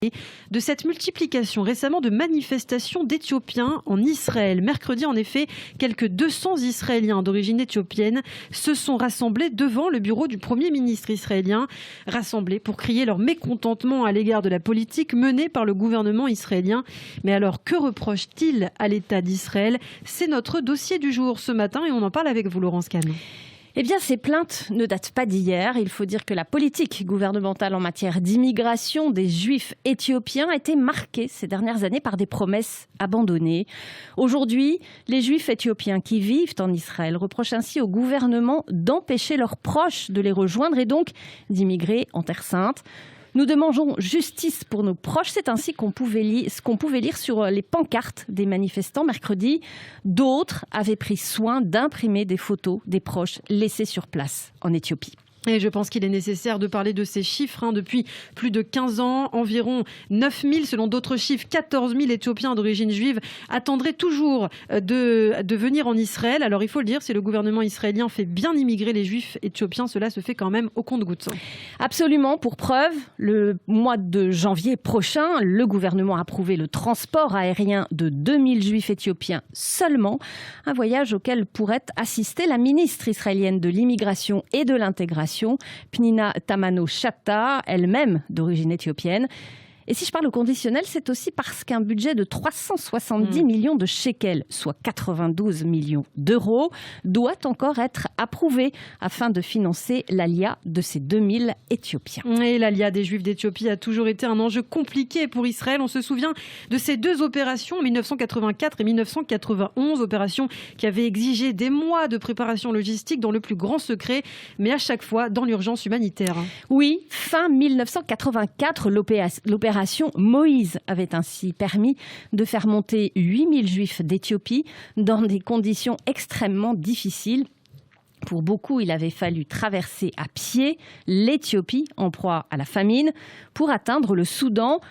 De cette multiplication récemment de manifestations d'Éthiopiens en Israël. Mercredi, en effet, quelques 200 Israéliens d'origine éthiopienne se sont rassemblés devant le bureau du Premier ministre israélien, rassemblés pour crier leur mécontentement à l'égard de la politique menée par le gouvernement israélien. Mais alors, que reproche-t-il à l'État d'Israël? C'est notre dossier du jour ce matin et on en parle avec vous, Laurence Kahn. Eh bien, ces plaintes ne datent pas d'hier. Il faut dire que la politique gouvernementale en matière d'immigration des Juifs éthiopiens a été marquée ces dernières années par des promesses abandonnées. Aujourd'hui, les Juifs éthiopiens qui vivent en Israël reprochent ainsi au gouvernement d'empêcher leurs proches de les rejoindre et donc d'immigrer en Terre Sainte. Nous demandons justice pour nos proches. C'est ainsi ce qu'on pouvait lire sur les pancartes des manifestants mercredi. D'autres avaient pris soin d'imprimer des photos des proches laissés sur place en Éthiopie. Et je pense qu'il est nécessaire de parler de ces chiffres. Depuis plus de 15 ans, environ 9 000, selon d'autres chiffres, 14 000 Éthiopiens d'origine juive attendraient toujours de venir en Israël. Alors il faut le dire, si le gouvernement israélien fait bien immigrer les Juifs éthiopiens, cela se fait quand même au compte-gouttes. Absolument. Pour preuve, le mois de janvier prochain, le gouvernement a approuvé le transport aérien de 2000 Juifs éthiopiens seulement. Un voyage auquel pourrait assister la ministre israélienne de l'immigration et de l'intégration, Pnina Tamano-Shatta, elle-même d'origine éthiopienne. Et si je parle au conditionnel, c'est aussi parce qu'un budget de 370 millions de shekels, soit 92 millions d'euros, doit encore être approuvé afin de financer l'alia de ces 2000 Éthiopiens. Et l'alia des Juifs d'Éthiopie a toujours été un enjeu compliqué pour Israël. On se souvient de ces deux opérations, en 1984 et 1991, opérations qui avaient exigé des mois de préparation logistique dans le plus grand secret, mais à chaque fois dans l'urgence humanitaire. Oui, fin 1984, l'opération Moïse avait ainsi permis de faire monter 8000 Juifs d'Éthiopie dans des conditions extrêmement difficiles. Pour beaucoup, il avait fallu traverser à pied l'Éthiopie en proie à la famine pour atteindre le Soudan,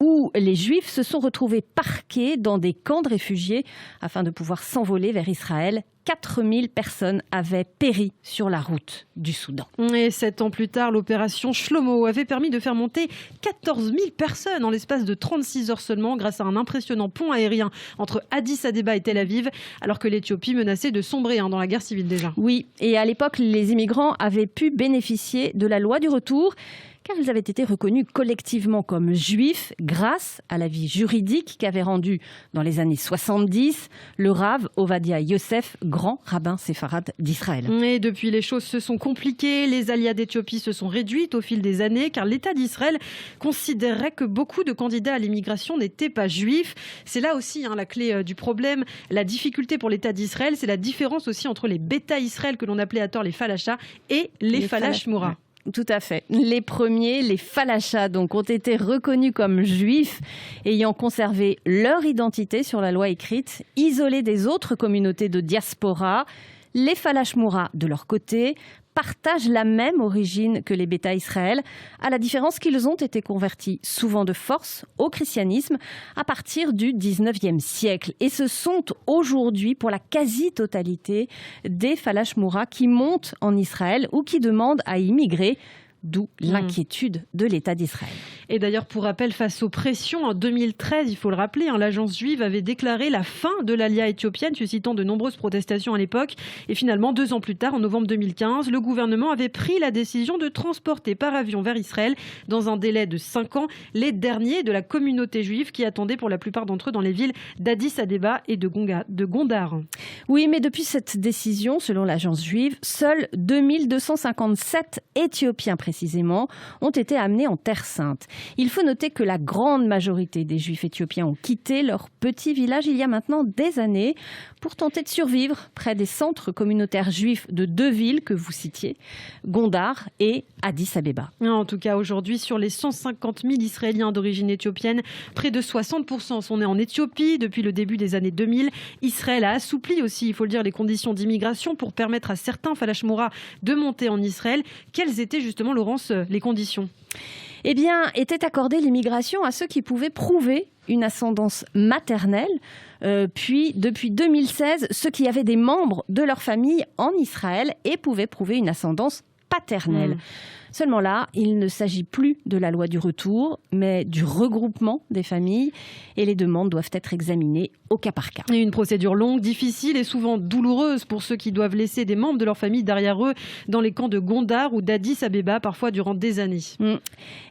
où les Juifs se sont retrouvés parqués dans des camps de réfugiés afin de pouvoir s'envoler vers Israël. 4000 personnes avaient péri sur la route du Soudan. Et 7 ans plus tard, l'opération Shlomo avait permis de faire monter 14 000 personnes en l'espace de 36 heures seulement grâce à un impressionnant pont aérien entre Addis Abeba et Tel Aviv, alors que l'Éthiopie menaçait de sombrer dans la guerre civile déjà. Oui, et à l'époque, les immigrants avaient pu bénéficier de la loi du retour, car ils avaient été reconnus collectivement comme juifs grâce à l'avis juridique qu'avait rendu dans les années 70 le Rav Ovadia Yosef, grand rabbin séfarade d'Israël. Et depuis, les choses se sont compliquées. Les alias d'Éthiopie se sont réduites au fil des années, car l'État d'Israël considérait que beaucoup de candidats à l'immigration n'étaient pas juifs. C'est là aussi la clé du problème. La difficulté pour l'État d'Israël, c'est la différence aussi entre les Beta Israël, que l'on appelait à tort les falachas, et les Falash Moura. Tout à fait. Les premiers, les falachas, donc, ont été reconnus comme juifs, ayant conservé leur identité sur la loi écrite, isolés des autres communautés de diaspora. Les Falash Moura, de leur côté, partagent la même origine que les Beta Israël, à la différence qu'ils ont été convertis souvent de force au christianisme à partir du 19e siècle. Et ce sont aujourd'hui, pour la quasi-totalité, des Falash Moura qui montent en Israël ou qui demandent à immigrer. D'où l'inquiétude de l'État d'Israël. Et d'ailleurs, pour rappel, face aux pressions, en 2013, il faut le rappeler, l'agence juive avait déclaré la fin de l'alia éthiopienne, suscitant de nombreuses protestations à l'époque. Et finalement, 2 ans plus tard, en novembre 2015, le gouvernement avait pris la décision de transporter par avion vers Israël, dans un délai de 5 ans, les derniers de la communauté juive qui attendaient pour la plupart d'entre eux dans les villes d'Addis Abeba et de Gondar. Oui, mais depuis cette décision, selon l'agence juive, seuls 2257 Éthiopiens précisément, ont été amenés en Terre Sainte. Il faut noter que la grande majorité des Juifs éthiopiens ont quitté leur petit village il y a maintenant des années pour tenter de survivre près des centres communautaires juifs de 2 villes que vous citiez, Gondar et Addis Abeba. En tout cas, aujourd'hui, sur les 150 000 Israéliens d'origine éthiopienne, près de 60% sont nés en Éthiopie. Depuis le début des années 2000, Israël a assoupli aussi, il faut le dire, les conditions d'immigration pour permettre à certains Falash Moura de monter en Israël. Quelles étaient justement, Laurence, les conditions ? Eh bien, était accordée l'immigration à ceux qui pouvaient prouver une ascendance maternelle. Puis, depuis 2016, ceux qui avaient des membres de leur famille en Israël et pouvaient prouver une ascendance paternelle. Seulement là, il ne s'agit plus de la loi du retour, mais du regroupement des familles et les demandes doivent être examinées au cas par cas. Et une procédure longue, difficile et souvent douloureuse pour ceux qui doivent laisser des membres de leur famille derrière eux dans les camps de Gondar ou d'Addis Abeba, parfois durant des années.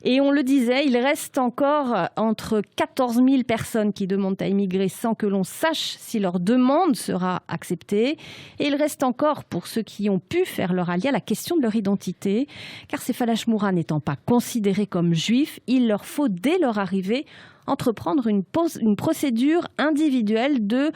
Et on le disait, il reste encore entre 14 000 personnes qui demandent à immigrer sans que l'on sache si leur demande sera acceptée. Et il reste encore, pour ceux qui ont pu faire leur alia, la question de leur identité. Car ces Falash Moura n'étant pas considérés comme juifs, il leur faut, dès leur arrivée, entreprendre une procédure individuelle de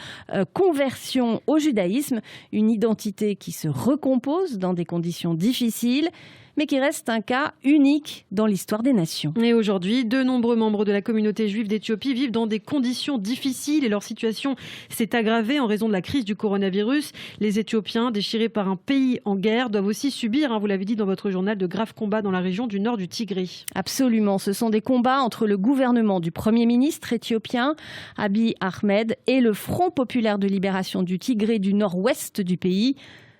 conversion au judaïsme, une identité qui se recompose dans des conditions difficiles, mais qui reste un cas unique dans l'histoire des nations. Et aujourd'hui, de nombreux membres de la communauté juive d'Éthiopie vivent dans des conditions difficiles et leur situation s'est aggravée en raison de la crise du coronavirus. Les Éthiopiens, déchirés par un pays en guerre, doivent aussi subir, vous l'avez dit dans votre journal, de graves combats dans la région du nord du Tigré. Absolument, ce sont des combats entre le gouvernement du Premier ministre éthiopien, Abiy Ahmed, et le Front populaire de libération du Tigré du nord-ouest du pays.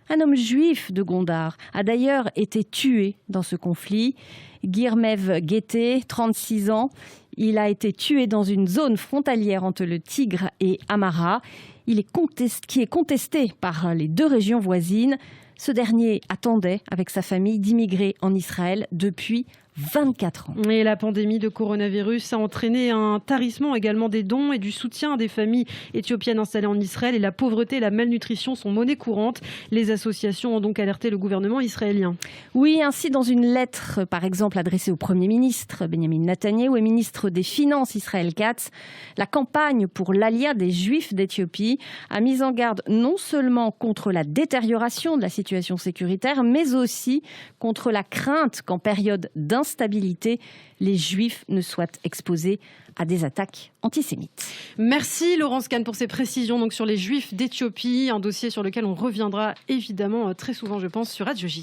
Un homme juif de Gondar a d'ailleurs été tué dans ce conflit. Girmev Gete, 36 ans, il a été tué dans une zone frontalière entre le Tigre et Amara, qui est contesté par les deux régions voisines. Ce dernier attendait, avec sa famille, d'immigrer en Israël depuis 24 ans. Et la pandémie de coronavirus a entraîné un tarissement également des dons et du soutien à des familles éthiopiennes installées en Israël. Et la pauvreté et la malnutrition sont monnaie courante. Les associations ont donc alerté le gouvernement israélien. Oui, ainsi dans une lettre, par exemple, adressée au Premier ministre Benjamin Netanyahou et ministre des Finances Israël Katz, la campagne pour l'alia des Juifs d'Éthiopie a mis en garde non seulement contre la détérioration de la situation sécuritaire, mais aussi contre la crainte qu'en période d'instabilité, les Juifs ne soient exposés à des attaques antisémites. Merci Laurence Kahn pour ces précisions donc sur les Juifs d'Éthiopie, un dossier sur lequel on reviendra évidemment très souvent, je pense, sur Radio J.